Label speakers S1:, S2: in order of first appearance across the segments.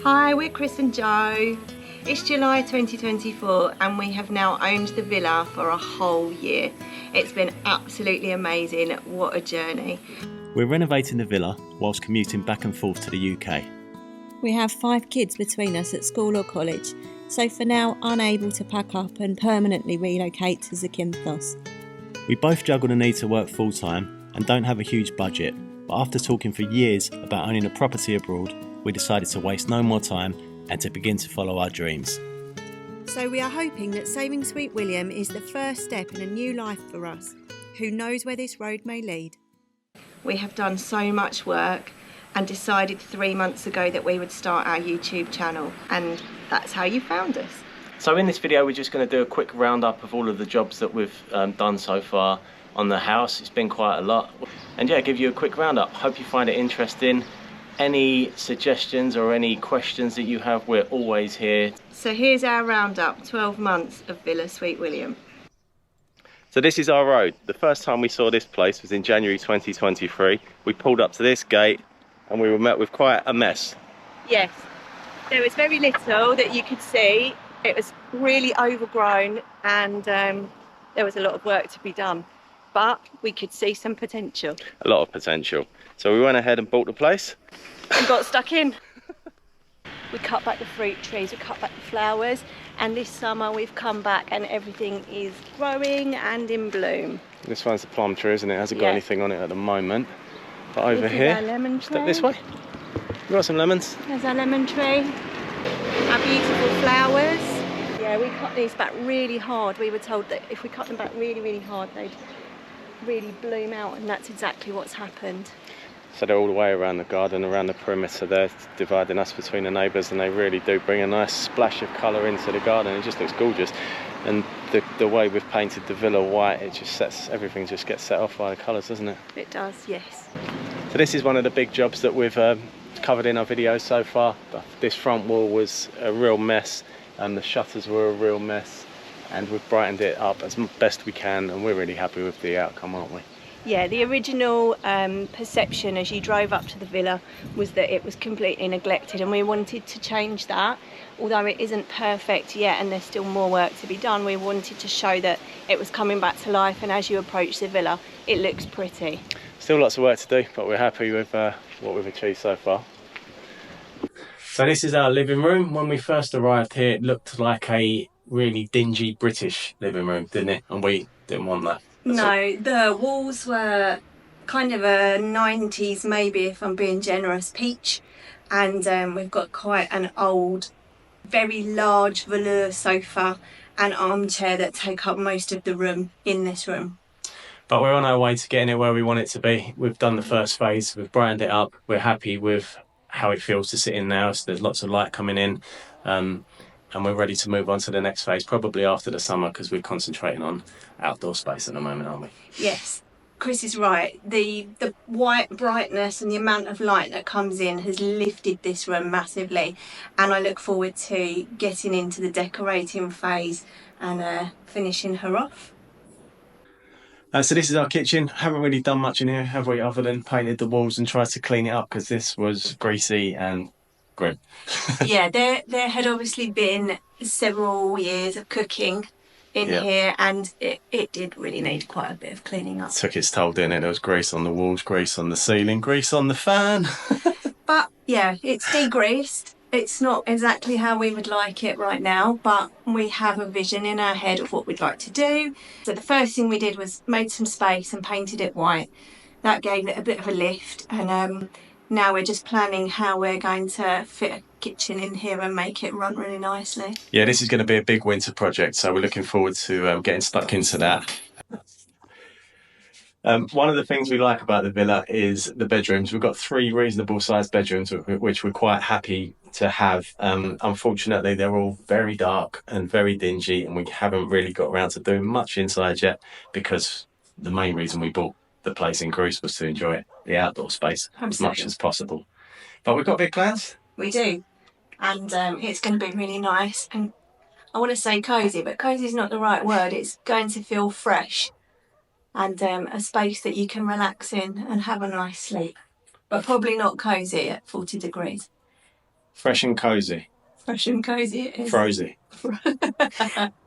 S1: Hi, we're Chris and Joe. It's July 2024 and we have now owned the villa for a whole year. It's been absolutely amazing. What a journey.
S2: We're renovating the villa whilst commuting back and forth to the UK.
S3: We have 5 kids between us at school or college, so for now unable to pack up and permanently relocate to Zakynthos.
S2: We both juggle the need to work full time and don't have a huge budget, but after talking for years about owning a property abroad, we decided to waste no more time and to begin to follow our dreams.
S3: So we are hoping that saving Sweet William is the first step in a new life for us. Who knows where this road may lead?
S1: We have done so much work and decided 3 months ago that we would start our YouTube channel, and that's how you found us.
S2: So in this video we're just going to do a quick roundup of all of the jobs that we've done so far on the house. It's been quite a lot, and yeah, give you a quick roundup. Hope you find it interesting. Any suggestions or any questions that you have, we're always here.
S1: So here's our roundup, 12 months of Villa Sweet William.
S2: So this is our road. The first time we saw this place was in January 2023. We pulled up to this gate and we were met with quite a mess.
S1: Yes, there was very little that you could see. It was really overgrown and there was a lot of work to be done, but we could see some potential. A
S2: lot of potential. So we went ahead and bought the place.
S1: And got stuck in. We cut back the fruit trees, we cut back the flowers, and this summer we've come back and everything is growing and in bloom.
S2: This one's the plum tree, isn't it? It hasn't got anything on it at the moment. But over
S1: this
S2: here,
S1: is our lemon tree.
S2: Step this way. We've got some lemons.
S1: There's our lemon tree. Our beautiful flowers. Yeah, we cut these back really hard. We were told that if we cut them back really, really hard, they'd really bloom out, and that's exactly what's happened.
S2: So they're all the way around the garden, around the perimeter. They're dividing us between the neighbours, and they really do bring a nice splash of colour into the garden. It just looks gorgeous. And the way we've painted the villa white, it just sets, everything just gets set off by the colours, doesn't it?
S1: It does, yes.
S2: So this is one of the big jobs that we've covered in our videos so far. This front wall was a real mess, and the shutters were a real mess, and we've brightened it up as best we can, and we're really happy with the outcome, aren't we?
S1: Yeah, the original perception as you drove up to the villa was that it was completely neglected, and we wanted to change that. Although it isn't perfect yet and there's still more work to be done, we wanted to show that it was coming back to life, and as you approach the villa it looks pretty.
S2: Still lots of work to do, but we're happy with what we've achieved so far. So this is our living room. When we first arrived here it looked like a really dingy British living room, didn't it? And we didn't want that.
S1: No, the walls were kind of a 90s, maybe if I'm being generous, peach, and we've got quite an old, very large velour sofa and armchair that take up most of the room in this room.
S2: But we're on our way to getting it where we want it to be. We've done the first phase, we've brightened it up, we're happy with how it feels to sit in now, so there's lots of light coming in. And we're ready to move on to the next phase, probably after the summer, because we're concentrating on outdoor space at the moment, aren't we?
S1: Yes, Chris is right. The white brightness and the amount of light that comes in has lifted this room massively, and I look forward to getting into the decorating phase and finishing her off.
S2: So this is our kitchen. Haven't really done much in here, have we, other than painted the walls and tried to clean it up, because this was greasy and grim.
S1: Yeah, there had obviously been several years of cooking in here, and it did really need quite a bit of cleaning up.
S2: Took its toll, didn't it? There was grease on the walls, grease on the ceiling, grease on the fan.
S1: But yeah, it's degreased. It's not exactly how we would like it right now, but we have a vision in our head of what we'd like to do. So the first thing we did was made some space and painted it white. That gave it a bit of a lift, and now we're just planning how we're going to fit a kitchen in here and make it run really nicely. Yeah,
S2: this is going to be a big winter project, so we're looking forward to getting stuck into that. One of the things we like about the villa is the bedrooms. We've got 3 reasonable sized bedrooms, which we're quite happy to have. Unfortunately, they're all very dark and very dingy, and we haven't really got around to doing much inside yet, because the main reason we bought the place in Greece was to enjoy the outdoor space as much as possible. But we've got big plans.
S1: We do, and it's going to be really nice, and I want to say cosy, but cosy is not the right word. It's going to feel fresh and a space that you can relax in and have a nice sleep, but probably not cosy at 40 degrees.
S2: Fresh and cosy.
S1: Fresh and cosy it is.
S2: Frozy.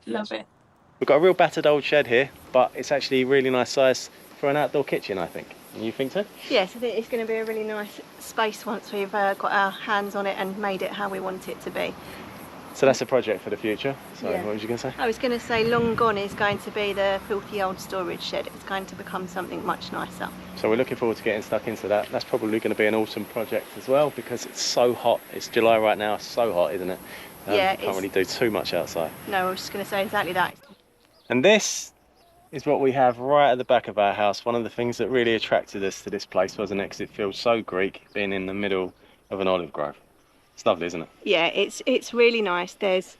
S1: Love it.
S2: We've got a real battered old shed here, but it's actually really nice size for an outdoor kitchen, I think. You think so?
S1: Yes, I think it's going to be a really nice space once we've got our hands on it and made it how we want it to be.
S2: So that's a project for the future. So
S1: Yeah.
S2: what was you going to say?
S1: I was going to say long gone is going to be the filthy old storage shed. It's going to become something much nicer.
S2: So we're looking forward to getting stuck into that. That's probably going to be an autumn project as well because it's so hot. It's July right now, it's so hot, isn't it?
S1: Yeah,
S2: you can't really do too much outside.
S1: No, I was just going to say exactly that.
S2: And this is what we have right at the back of our house. One of the things that really attracted us to this place, wasn't it? Because it feels so Greek, being in the middle of an olive grove. It's lovely, isn't it?
S1: Yeah, it's really nice. There's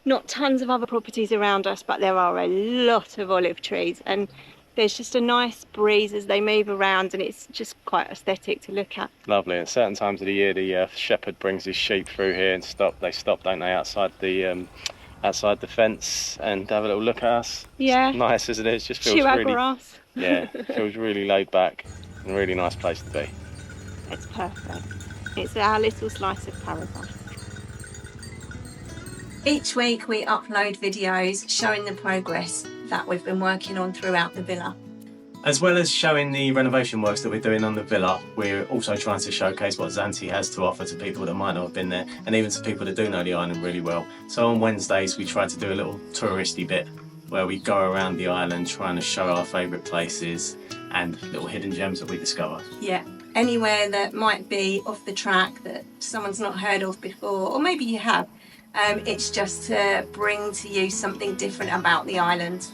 S1: not tons of other properties around us, but there are a lot of olive trees, and there's just a nice breeze as they move around, and it's just quite aesthetic to look at.
S2: Lovely. At certain times of the year, the shepherd brings his sheep through here and They stop, don't they, outside the fence and have a little look at us.
S1: Yeah.
S2: It's nice as it is. Just feels
S1: Chew our
S2: really,
S1: grass.
S2: yeah, feels really laid back and a really nice place to be.
S1: It's perfect. It's our little slice of paradise. Each week we upload videos showing the progress that we've been working on throughout the villa.
S2: As well as showing the renovation works that we're doing on the villa, we're also trying to showcase what Zante has to offer to people that might not have been there, and even to people that do know the island really well. So on Wednesdays we try to do a little touristy bit where we go around the island trying to show our favourite places and little hidden gems that we discover.
S1: Yeah, anywhere that might be off the track that someone's not heard of before, or maybe you have. It's just to bring to you something different about the island.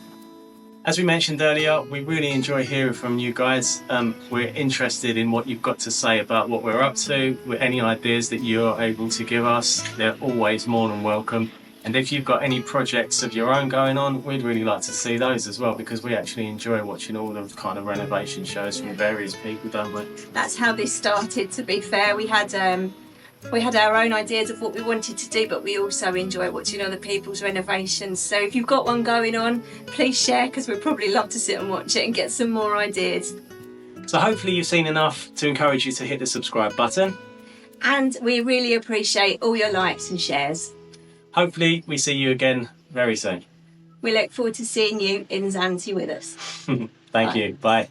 S2: As we mentioned earlier, we really enjoy hearing from you guys. We're interested in what you've got to say about what we're up to. With any ideas that you're able to give us, they're always more than welcome. And if you've got any projects of your own going on, we'd really like to see those as well, because we actually enjoy watching all the kind of renovation shows from various people, don't we?
S1: That's how this started, to be fair. We had our own ideas of what we wanted to do, but we also enjoy watching other people's renovations. So if you've got one going on, please share, because we'd probably love to sit and watch it and get some more ideas.
S2: So hopefully you've seen enough to encourage you to hit the subscribe button.
S1: And we really appreciate all your likes and shares.
S2: Hopefully we see you again very soon.
S1: We look forward to seeing you in Zante with us.
S2: Thank you. Bye.